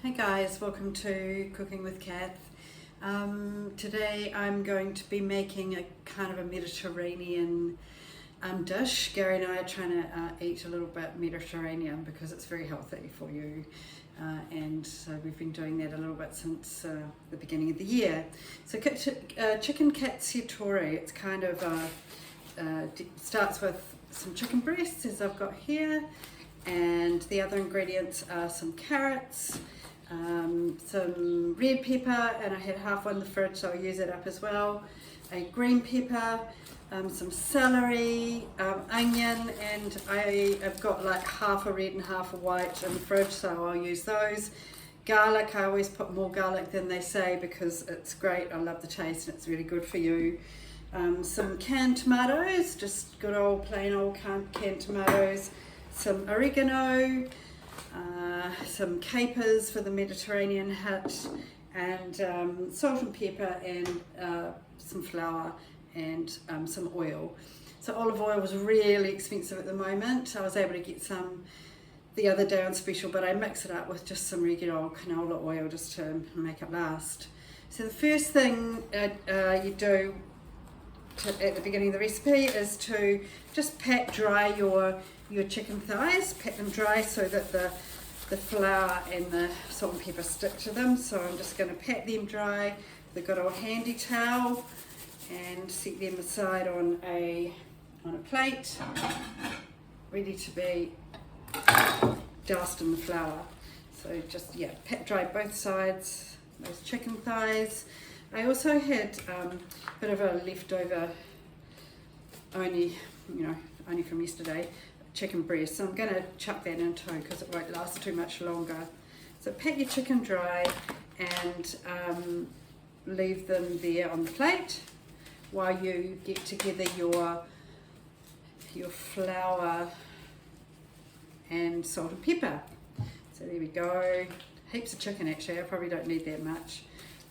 Hey guys, welcome to Cooking with Kath. Today I'm going to be making a kind of a Mediterranean dish. Gary and I are trying to eat a little bit Mediterranean because it's very healthy for you, and so we've been doing that a little bit since the beginning of the year. So chicken Cacciatore, it's kind of starts with some chicken breasts as I've got here, and the other ingredients are some carrots, some red pepper, and I had half one in the fridge so I'll use it up as well, a green pepper, some celery, onion, and I have got like half a red and half a white in the fridge so I'll use those. Garlic, I always put more garlic than they say because it's great, I love the taste and it's really good for you. Some canned tomatoes, just good old plain old canned tomatoes, some oregano, some capers for the Mediterranean hit, and salt and pepper, and some flour and some oil. So olive oil was really expensive at the moment. I was able to get some the other day on special, but I mix it up with just some regular old canola oil just to make it last. So the first thing you do at the beginning of the recipe is to just pat dry your chicken thighs, pat them dry so that the flour and the salt and pepper stick to them. So I'm just going to pat them dry with a good old handy towel and set them aside on a plate, ready to be doused in the flour. So just pat dry both sides, those chicken thighs. I also had a bit of a leftover, only from yesterday, chicken breast, so I'm going to chuck that in too because it won't last too much longer. So pat your chicken dry and leave them there on the plate while you get together your flour and salt and pepper. So there we go, heaps of chicken actually, I probably don't need that much,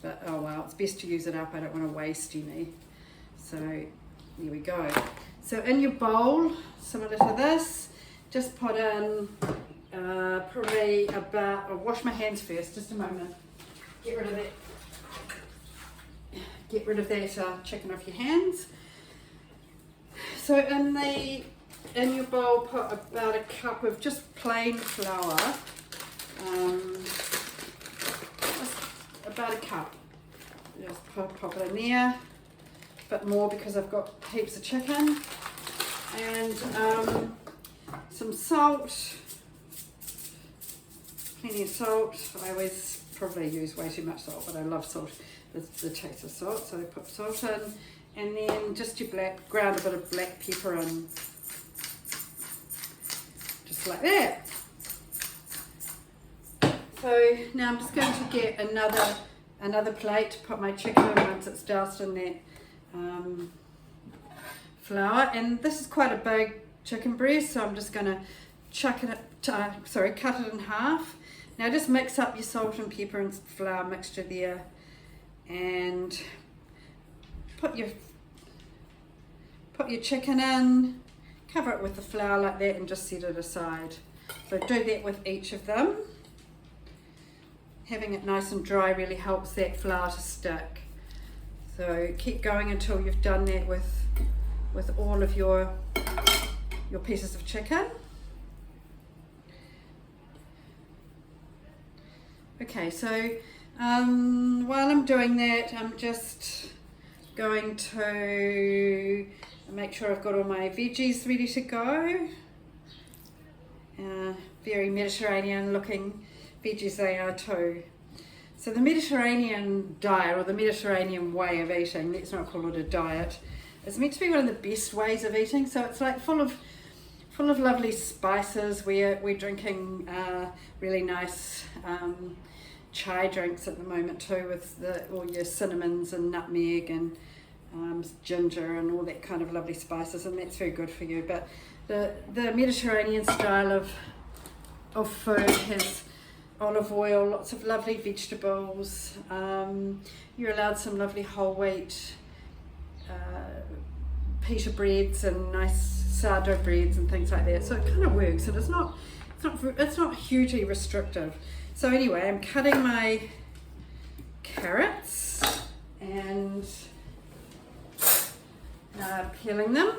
but oh well, it's best to use it up, I don't want to waste any. So there we go. So in your bowl, similar to this, just put in probably about, I'll wash my hands first, just a moment, get rid of that chicken off your hands. So in your bowl, put about a cup of just plain flour, just about a cup, just pop it in there, a bit more because I've got heaps of chicken, and some salt, plenty of salt. I always probably use way too much salt, but I love salt, the taste of salt, so I put salt in, and then just your ground a bit of black pepper in, just like that. So now I'm just going to get another plate to put my chicken in once it's doused in that flour, and this is quite a big chicken breast, so I'm just going to cut it in half. Now just mix up your salt and pepper and flour mixture there, and put your chicken in, cover it with the flour like that, and just set it aside. So do that with each of them. Having it nice and dry really helps that flour to stick. So keep going until you've done that with all of your pieces of chicken. Okay, so while I'm doing that, I'm just going to make sure I've got all my veggies ready to go. Very Mediterranean looking veggies they are too. So the Mediterranean diet, or the Mediterranean way of eating, let's not call it a diet, it's meant to be one of the best ways of eating. So it's like full of lovely spices. We're drinking really nice chai drinks at the moment too, with all your cinnamons and nutmeg and ginger and all that kind of lovely spices, and that's very good for you. But the Mediterranean style of food has olive oil, lots of lovely vegetables. You're allowed some lovely whole wheat pita breads and nice sourdough breads and things like that. So it kind of works, and it's not it's not hugely restrictive. So anyway, I'm cutting my carrots and peeling them.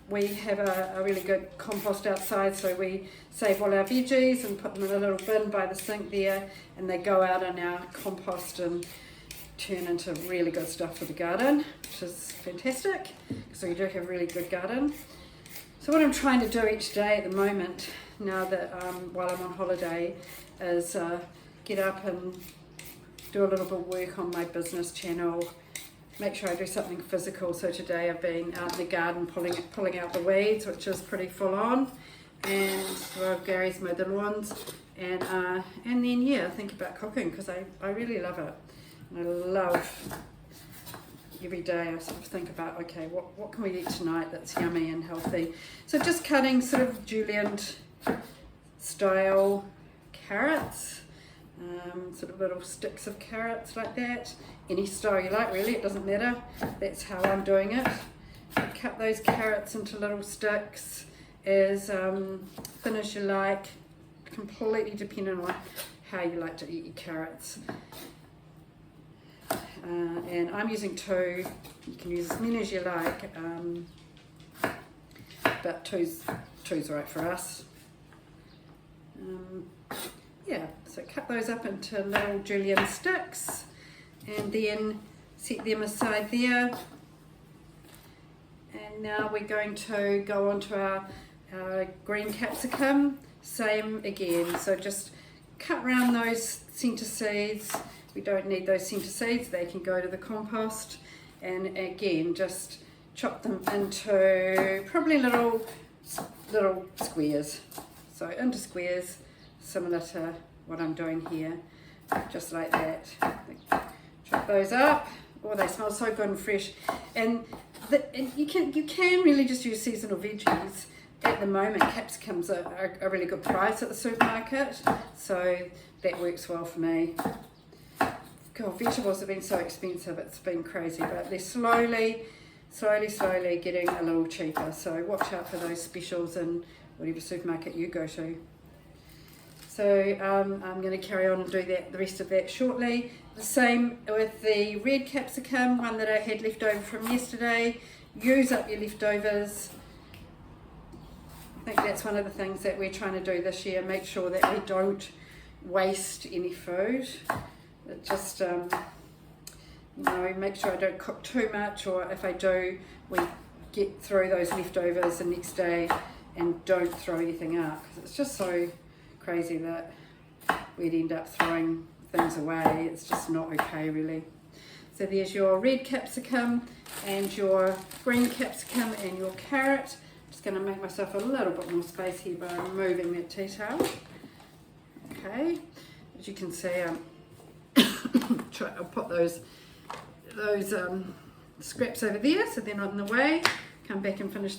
We have a really good compost outside, so we save all our veggies and put them in a little bin by the sink there, and they go out in our compost and turn into really good stuff for the garden, which is fantastic, so we do have a really good garden. So what I'm trying to do each day at the moment, now that while I'm on holiday, is get up and do a little bit of work on my business channel, make sure I do something physical. So today I've been out in the garden pulling out the weeds, which is pretty full on, and Gary's mowed the lawns, and then yeah, think about cooking, because I really love it, and I love every day I sort of think about, okay, what can we eat tonight that's yummy and healthy. So just cutting sort of julienne style carrots, sort of little sticks of carrots like that, any style you like really, it doesn't matter, that's how I'm doing it. I cut those carrots into little sticks as thin as you like, completely depending on how you like to eat your carrots. And I'm using 2, you can use as many as you like, but two's right for us. Yeah, so cut those up into little julienne sticks and then set them aside there. And now we're going to go on to our green capsicum, same again, so just cut around those centre seeds. We don't need those centre seeds, they can go to the compost, and again just chop them into probably little squares, so into squares similar to what I'm doing here, just like that. Chop those up. Oh, they smell so good and fresh, and you can really just use seasonal veggies. At the moment, capsicums are a really good price at the supermarket, so that works well for me. God, vegetables have been so expensive, it's been crazy, but they're slowly getting a little cheaper, so watch out for those specials in whatever supermarket you go to. So I'm going to carry on and do the rest of that shortly. The same with the red capsicum, one that I had left over from yesterday. Use up your leftovers. I think that's one of the things that we're trying to do this year, make sure that we don't waste any food. It just, make sure I don't cook too much, or if I do, we get through those leftovers the next day and don't throw anything out, because it's just so crazy that we'd end up throwing things away. It's just not okay really. So there's your red capsicum and your green capsicum and your carrot. I'm just going to make myself a little bit more space here by removing that tea towel. Okay, as you can see, I'll put those scraps over there so they're not in the way. Come back and finish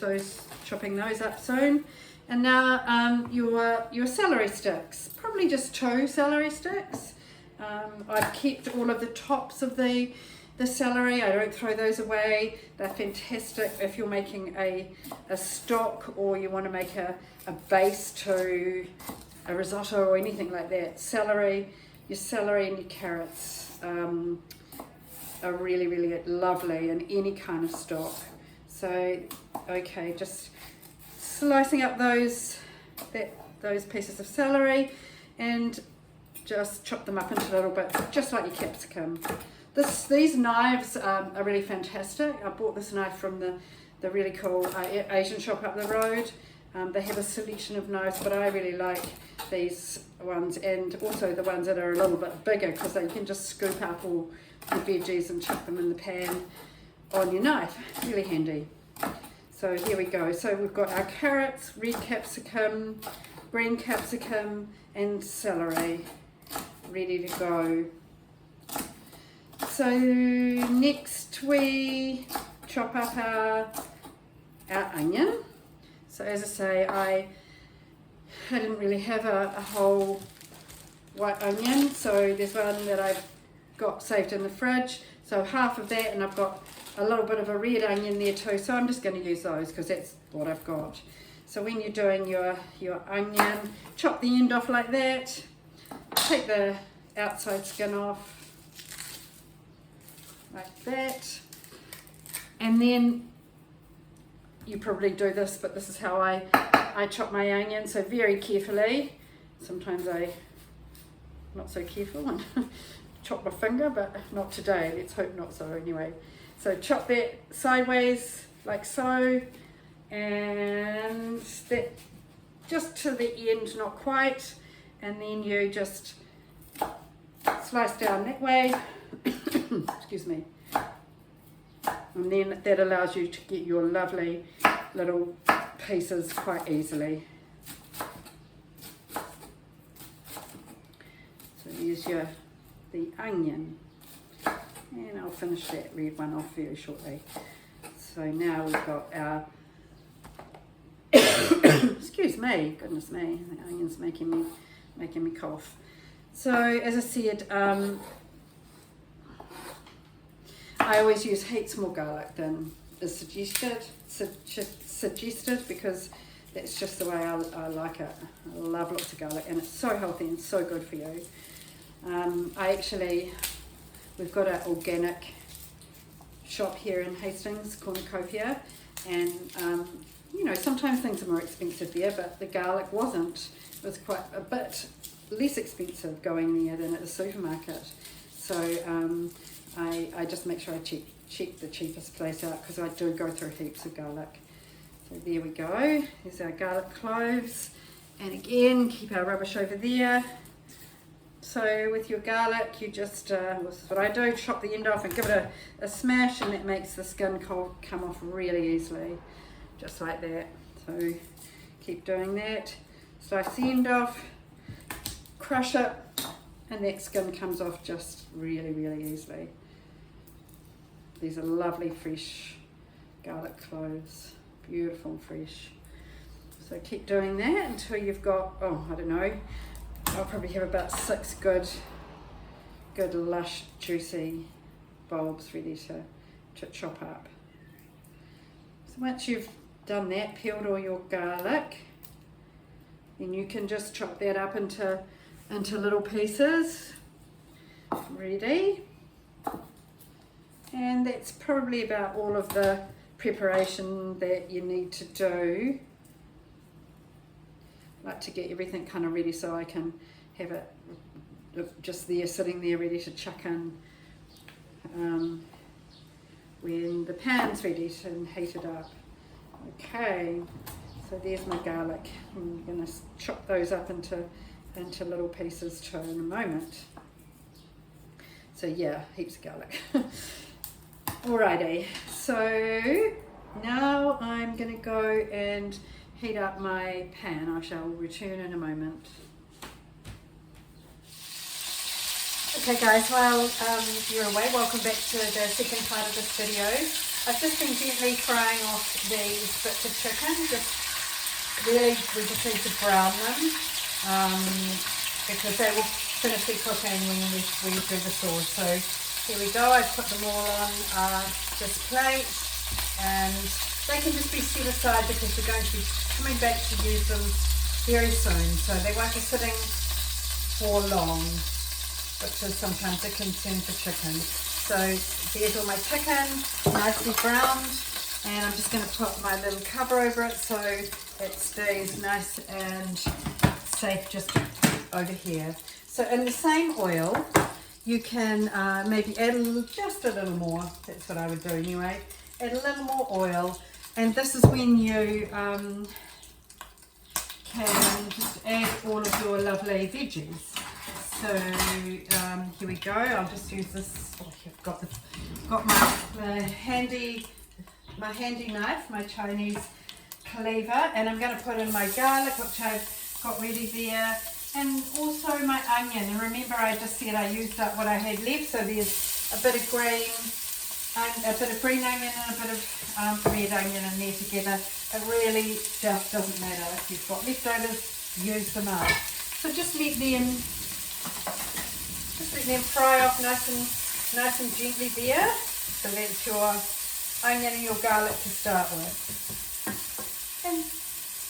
chopping those up soon. And now your celery sticks, probably just 2 celery sticks. I've kept all of the tops of the celery. I don't throw those away. They're fantastic if you're making a stock, or you want to make a base to a risotto or anything like that. Your celery and your carrots are really, really lovely in any kind of stock. So, okay, just slicing up those pieces of celery and just chop them up into little bits, just like your capsicum. These knives are really fantastic. I bought this knife from the really cool Asian shop up the road. They have a selection of knives, but I really like these ones, and also the ones that are a little bit bigger, because you can just scoop up all the veggies and chuck them in the pan on your knife. Really handy. So here we go. So we've got our carrots, red capsicum, green capsicum and celery ready to go. So next we chop up our onion. So as I say, I didn't really have a whole white onion, so there's one that I've got saved in the fridge, so half of that, and I've got a little bit of a red onion there too, so I'm just going to use those because that's what I've got. So when you're doing your onion, chop the end off like that, take the outside skin off like that, and then you probably do this, but this is how I chop my onion, so very carefully. Sometimes I'm not so careful and chop my finger, but not today. Let's hope not so anyway. So chop that sideways like so, and that just to the end, not quite, and then you just slice down that way. Excuse me. And then that allows you to get your lovely little pieces quite easily. So there's the onion, and I'll finish that red one off very shortly. So now we've got our excuse me, goodness me, the onion's making me cough. So as I said, I always use heaps more garlic than is suggested because that's just the way I like it. I love lots of garlic, and it's so healthy and so good for you. We've got an organic shop here in Hastings, Cornucopia, and you know, sometimes things are more expensive there, but the garlic wasn't. It was quite a bit less expensive going there than at the supermarket. So I just make sure I check the cheapest place out, because I do go through heaps of garlic. So there we go. There's our garlic cloves. And again, keep our rubbish over there. So with your garlic, you just, this is what I do, chop the end off and give it a smash, and that makes the skin come off really easily. Just like that. So keep doing that. Slice the end off, crush it, and that skin comes off just really, really easily. These are lovely fresh garlic cloves, beautiful and fresh. So keep doing that until you've got, oh, I don't know, I'll probably have about 6 good lush juicy bulbs ready to chop up. So once you've done that, peeled all your garlic, then you can just chop that up into little pieces. Ready. And that's probably about all of the preparation that you need to do. I like to get everything kind of ready so I can have it just there, sitting there, ready to chuck in when the pan's ready to heat it up. Okay, so there's my garlic. I'm going to chop those up into little pieces too in a moment. So yeah, heaps of garlic. Alrighty, so now I'm going to go and heat up my pan. I shall return in a moment. Okay guys, well you're away. Welcome back to the second part of this video. I've just been gently frying off these bits of chicken. We just need to brown them because they will finish their cooking when we do the sauce. So here we go. I've put them all on this plate, and they can just be set aside because we're going to be coming back to use them very soon. So they won't be sitting for long, which is sometimes a concern for chicken. So there's all my chicken, nicely browned, and I'm just going to put my little cover over it so it stays nice and safe just over here. So in the same oil, you can maybe add just a little more. That's what I would do anyway. Add a little more oil, and this is when you can just add all of your lovely veggies. So here we go. I'll just use this. Oh, I've got my handy knife, my Chinese cleaver, and I'm going to put in my garlic, which I've got ready there, and also my onion. And remember, I just said I used up what I had left. So there's a bit of green onion and a bit of red onion in there together. It really just doesn't matter. If you've got leftovers, use them up. So just let them fry off nice and gently there. So that's your onion and your garlic to start with. And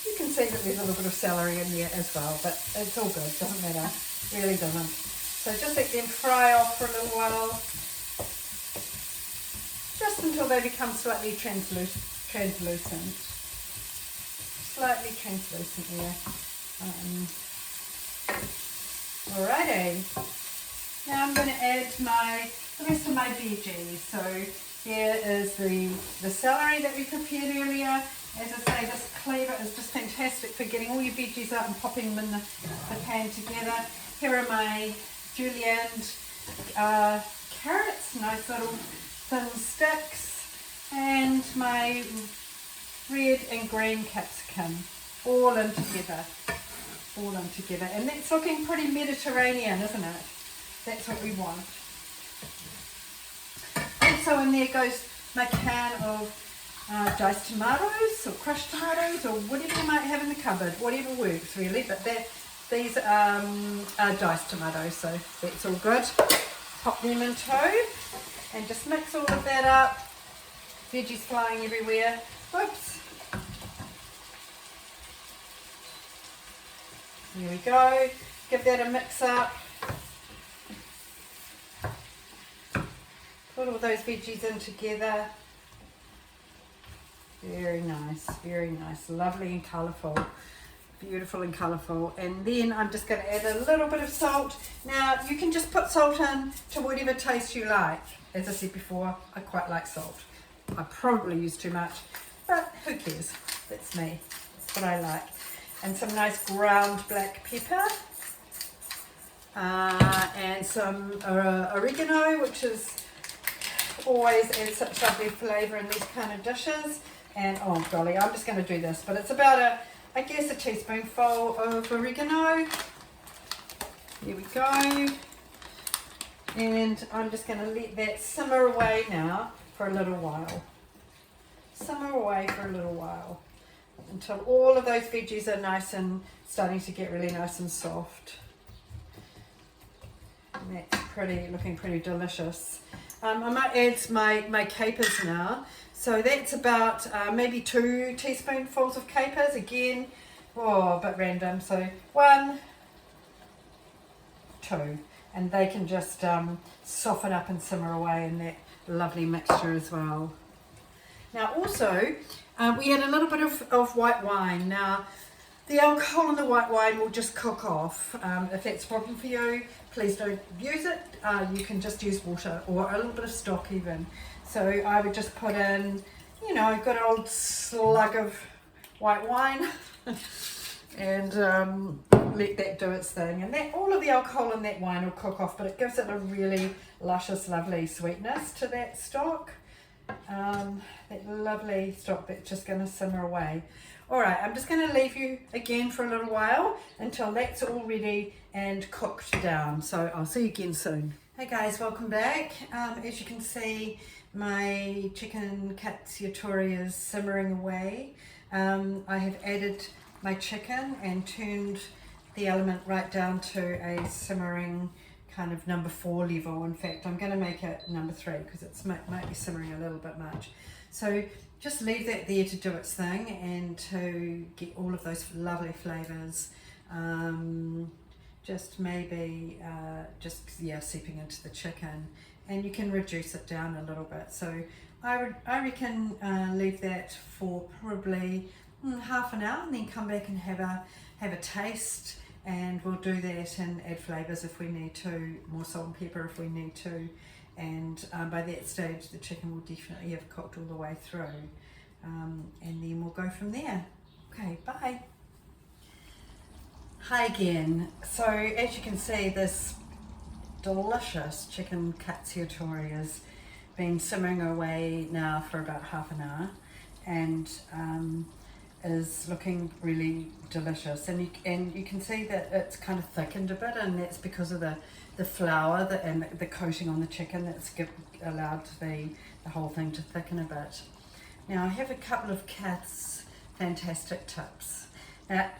you see that there's a little bit of celery in there as well, but it's all good, doesn't matter, really doesn't. So just let them fry off for a little while, just until they become slightly translucent. Slightly translucent there. Alrighty. Now I'm going to add the rest of my veggies. So here is the celery that we prepared earlier. As I say, this cleaver is just fantastic for getting all your veggies out and popping them in the pan together. Here are my julienned carrots, nice little thin sticks, and my red and green capsicum, all in together. And that's looking pretty Mediterranean, isn't it? That's what we want. Also in there goes my can of diced tomatoes or crushed tomatoes or whatever you might have in the cupboard, whatever works really, but these are diced tomatoes, so that's all good. Pop them in too and just mix all of that up. Veggies flying everywhere. Oops. There we go. Give that a mix up. Put all those veggies in together. Very nice, lovely and colourful, beautiful and colourful. And then I'm just going to add a little bit of salt. Now you can just put salt in to whatever taste you like. As I said before, I quite like salt. I probably use too much, but who cares? That's me. That's what I like. And some nice ground black pepper. And some oregano, which is always adds such lovely flavour in these kind of dishes. And oh golly, I'm just going to do this, but it's about I guess a teaspoonful of oregano. Here we go. And I'm just going to let that simmer away now for a little while. Simmer away for a little while until all of those veggies are nice and starting to get really nice and soft. And that's looking pretty delicious. I might add my capers now. So that's about maybe 2 teaspoonfuls of capers. Again, a bit random. So 1, 2. And they can just soften up and simmer away in that lovely mixture as well. Now also, we add a little bit of white wine. Now, the alcohol in the white wine will just cook off. If that's a problem for you, please don't use it. You can just use water or a little bit of stock even. So I would just put in, a good old slug of white wine and let that do its thing. And all of the alcohol in that wine will cook off, but it gives it a really luscious, lovely sweetness to that stock. That lovely stock that's just going to simmer away. Alright, I'm just going to leave you again for a little while until that's all ready and cooked down. So I'll see you again soon. Hey guys, welcome back. As you can see, my chicken Cacciatore is simmering away. I have added my chicken and turned the element right down to a simmering kind of number 4 level. In fact, I'm going to make it number 3 because it might be simmering a little bit much. So just leave that there to do its thing and to get all of those lovely flavours. Just maybe seeping into the chicken, and you can reduce it down a little bit. So I reckon leave that for probably half an hour and then come back and have a taste, and we'll do that and add flavours if we need to, more salt and pepper if we need to, and by that stage the chicken will definitely have cooked all the way through, and then we'll go from there. Okay, bye. Hi again. So as you can see, this delicious chicken Cacciatore has been simmering away now for about half an hour and is looking really delicious, and you can see that it's kind of thickened a bit, and that's because of the flour and the coating on the chicken that's allowed the whole thing to thicken a bit. Now I have a couple of Kath's fantastic tips. Now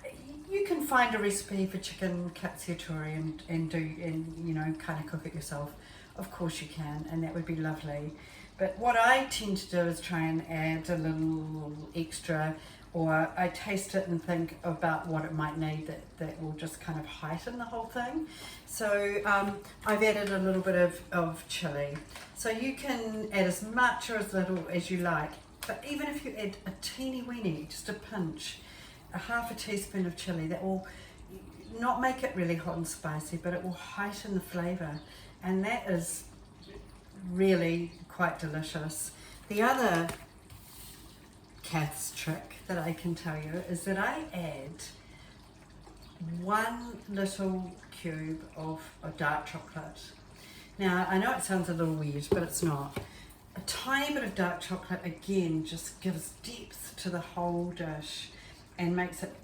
you can find a recipe for chicken Cacciatore and kind of cook it yourself. Of course you can, and that would be lovely. But what I tend to do is try and add a little extra or I taste it and think about what it might need that will just kind of heighten the whole thing. So I've added a little bit of chili. So you can add as much or as little as you like, but even if you add a teeny weeny, just a pinch, a half a teaspoon of chili, that will not make it really hot and spicy, but it will heighten the flavour, and that is really quite delicious. The other Kath's trick that I can tell you is that I add one little cube of dark chocolate. Now I know it sounds a little weird, but it's not. A tiny bit of dark chocolate again just gives depth to the whole dish and makes it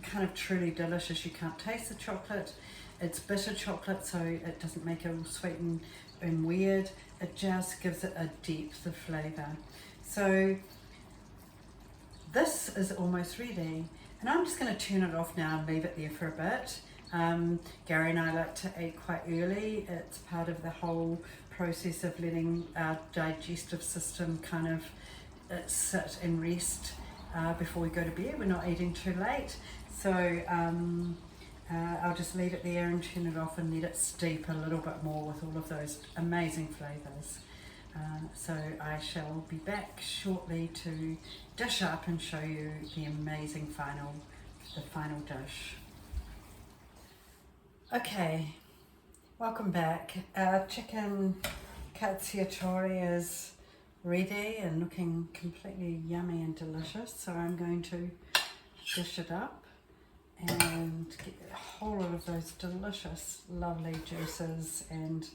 kind of truly delicious. You can't taste the chocolate. It's bitter chocolate, so it doesn't make it all sweet and weird. It just gives it a depth of flavour. So this is almost ready, and I'm just going to turn it off now and leave it there for a bit. Gary and I like to eat quite early. It's part of the whole process of letting our digestive system kind of sit and rest before we go to bed. We're not eating too late, so I'll just leave it there and turn it off and let it steep a little bit more with all of those amazing flavours. So I shall be back shortly to dish up and show you the amazing final dish. Okay, welcome back. Our chicken Cacciatore is ready and looking completely yummy and delicious. So I'm going to dish it up and get a whole lot of those delicious, lovely juices and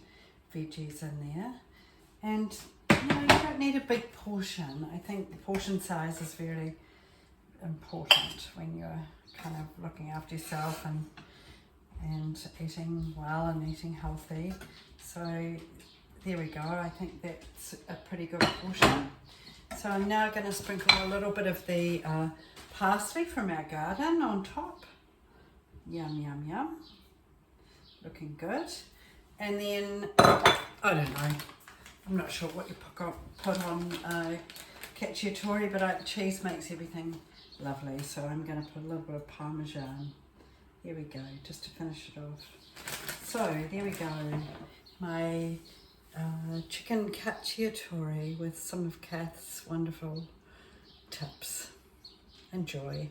veggies in there. And you know, you don't need a big portion. I think the portion size is very important when you're kind of looking after yourself and eating well and eating healthy. So there we go. I think that's a pretty good portion. So I'm now going to sprinkle a little bit of the parsley from our garden on top. Yum, yum, yum. Looking good. And then, I don't know, I'm not sure what you put on Cacciatore, but cheese makes everything lovely. So I'm going to put a little bit of Parmesan. There we go, just to finish it off. So there we go, my chicken Cacciatore with some of Kath's wonderful tips. Enjoy.